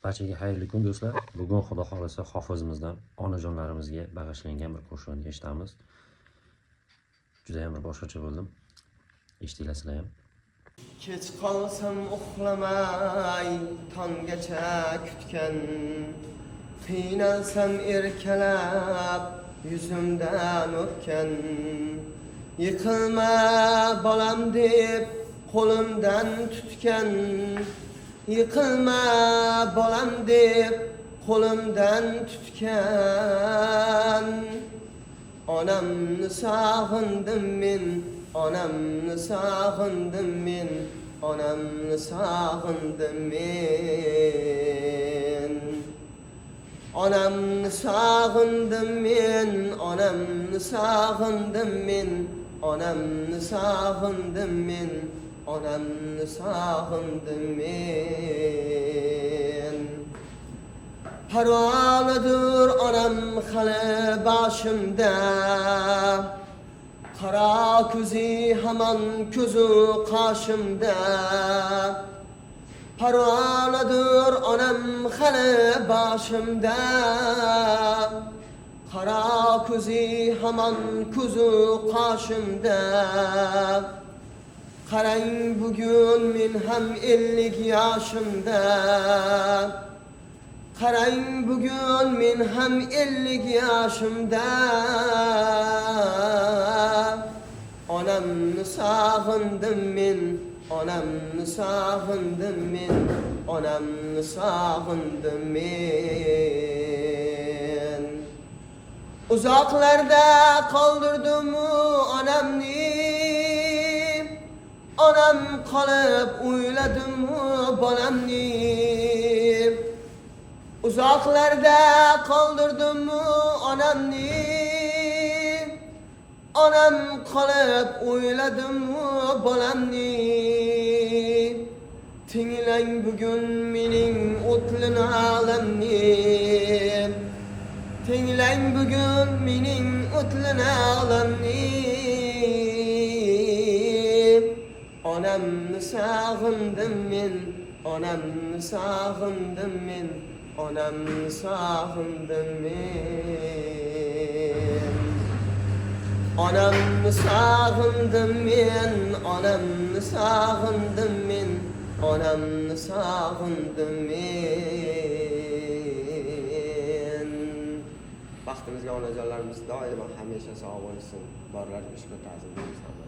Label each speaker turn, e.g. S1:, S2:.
S1: Barchaga xayrli kun do'stlar. Bugun Xudo xolasa hofizimizdan onajonlarimizga bag'ishlangan bir qo'shiqni eshitamiz. Juda ham bir boshqacha bo'ldim. Eshitinglar ham.
S2: Kech qolsam uxlamay tonggacha kutgan, qiynalsam erkalab yuzimdan o'pgan, yiqilma bolam deb qo'limdan tutgan, yiqilma bolam deb qo'limdan tutgan. Onamni sog'indim men, onamni sog'indim men, onamni sog'indim men. Onamni sog'indim men, onamni sog'indim men, onamni sog'indim men, onamni sog'indim men. Parvanadır onam hali başımda, qara ko'zi hamon ko'zi qarshimda. Parvanadır onam hali başımda, qara ko'zi hamon ko'zi qarshimda. Qarang bugün men ham 50 yaşımda, qarang bugün men ham 50 yaşımda. Onamni sog'indim men, onamni sog'indim men, onamni sog'indim men. Uzoqlarda qoldirdim onamni, onam qolib o'yladim bolamni. Uzoqlarda qoldirdim onamni, onam qolib o'yladim bolamni. Tinglang bugun mening o'tli nalamni, tinglang bugun mening o'tli nalamni. Onamni sog'indim men, onamni sog'indim men, onamni sog'indim men. Onamni sog'indim men, onamni sog'indim men, onamni sog'indim men. Baxtimizga onajonlarimiz doimo hamisha sog' bo'lsin. Borlarga shukr ta'zim qilamiz.